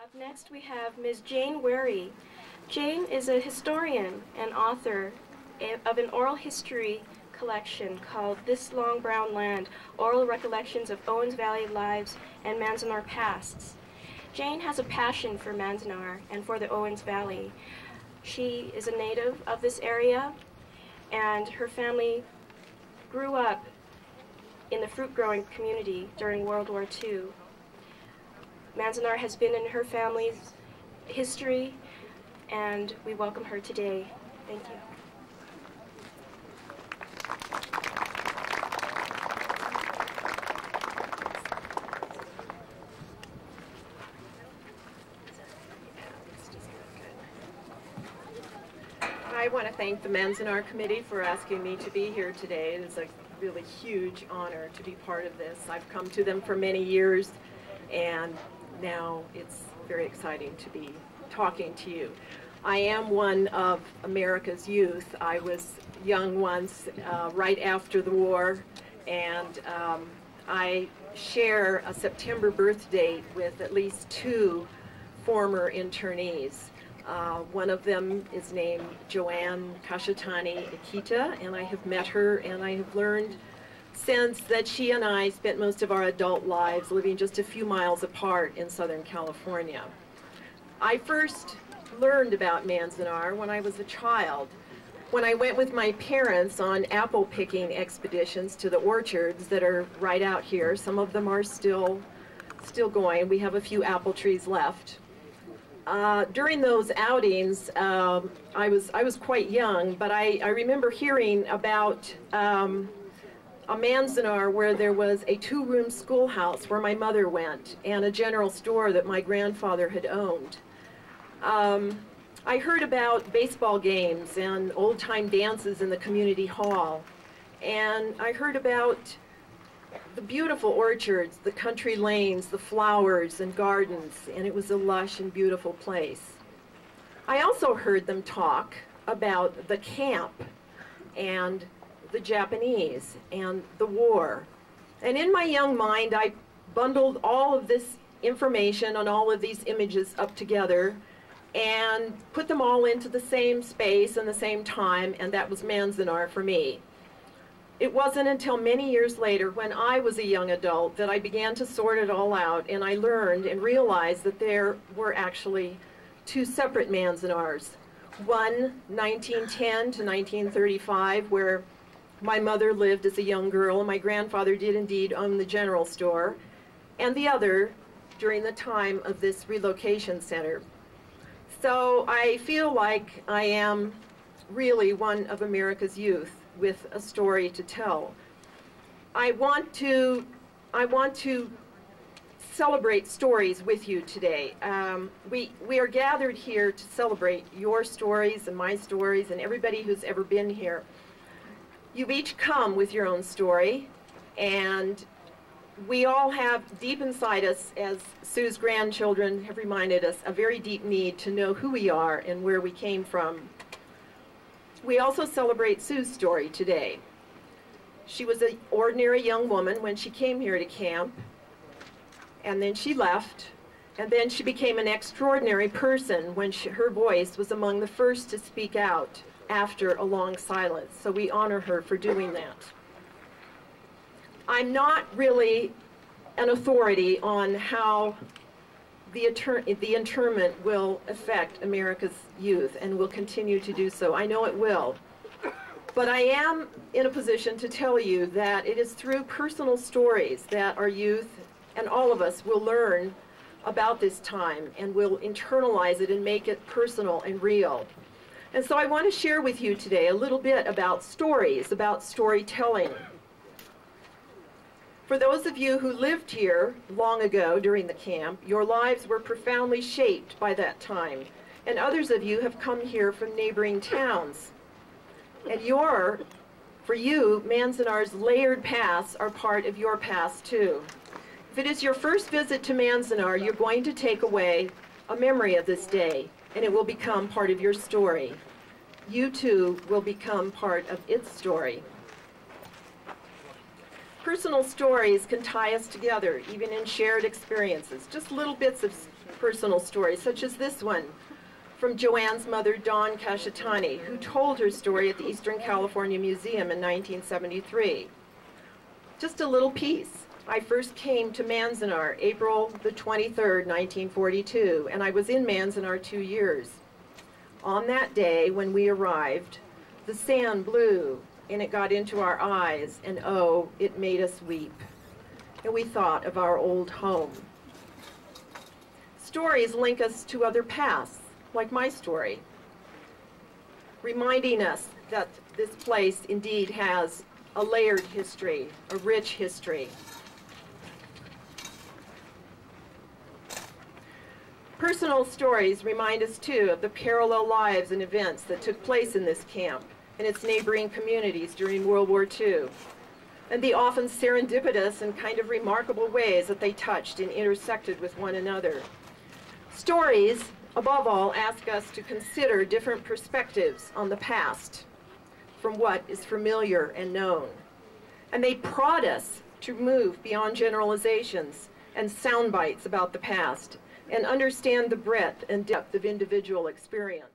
Up next we have Ms. Jane Wehrey. Jane is a historian and author of an oral history collection called This Long Brown Land, Oral Recollections of Owens Valley Lives and Manzanar Pasts. Jane has a passion for Manzanar and for the Owens Valley. She is a native of this area, and her family grew up in the fruit-growing community during World War II. Manzanar has been in her family's history, and we welcome her today. Thank you. I want to thank the Manzanar Committee for asking me to be here today. It is a really huge honor to be part of this. I've come to them for many years, and now it's very exciting to be talking to you. I am one of America's youth. I was young once, right after the war, and I share a September birth date with at least two former internees. One of them is named Joanne Kashatani Akita, and I have met her, and I have learned since that she and I spent most of our adult lives living just a few miles apart in Southern California. I first learned about Manzanar when I was a child, when I went with my parents on apple picking expeditions to the orchards that are right out here. Some of them are still going. We have a few apple trees left. During those outings, I was quite young, but I remember hearing about a Manzanar where there was a two-room schoolhouse where my mother went, and a general store that my grandfather had owned. I heard about baseball games and old-time dances in the community hall, and I heard about the beautiful orchards, the country lanes, the flowers and gardens, and it was a lush and beautiful place. I also heard them talk about the camp and the Japanese and the war. And in my young mind, I bundled all of this information and all of these images up together and put them all into the same space and the same time, and that was Manzanar for me. It wasn't until many years later, when I was a young adult, that I began to sort it all out, and I learned and realized that there were actually two separate Manzanars. One, 1910 to 1935, where my mother lived as a young girl, and my grandfather did indeed own the general store, and the other during the time of this relocation center. So I feel like I am really one of America's youth with a story to tell. I want to celebrate stories with you today. We are gathered here to celebrate your stories and my stories and everybody who's ever been here. You've each come with your own story, and we all have deep inside us, as Sue's grandchildren have reminded us, a very deep need to know who we are and where we came from. We also celebrate Sue's story today. She was an ordinary young woman when she came here to camp, and then she left, and then she became an extraordinary person when her voice was among the first to speak out after a long silence. So we honor her for doing that. I'm not really an authority on how the internment will affect America's youth, and will continue to do so. I know it will. But I am in a position to tell you that it is through personal stories that our youth and all of us will learn about this time, and will internalize it and make it personal and real. And so I want to share with you today a little bit about stories, about storytelling. For those of you who lived here long ago during the camp, your lives were profoundly shaped by that time. And others of you have come here from neighboring towns. And for you, Manzanar's layered paths are part of your past too. If it is your first visit to Manzanar, you're going to take away a memory of this day, and it will become part of your story. You too will become part of its story. Personal stories can tie us together, even in shared experiences. Just little bits of personal stories, such as this one from Joanne's mother, Dawn Kashitani, who told her story at the Eastern California Museum in 1973. Just a little piece. I first came to Manzanar April the 23rd, 1942, and I was in Manzanar 2 years. On that day, when we arrived, the sand blew, and it got into our eyes, and oh, it made us weep. And we thought of our old home. Stories link us to other pasts, like my story, reminding us that this place indeed has a layered history, a rich history. Personal stories remind us, too, of the parallel lives and events that took place in this camp and its neighboring communities during World War II, and the often serendipitous and kind of remarkable ways that they touched and intersected with one another. Stories, above all, ask us to consider different perspectives on the past from what is familiar and known. And they prod us to move beyond generalizations and sound bites about the past and understand the breadth and depth of individual experience.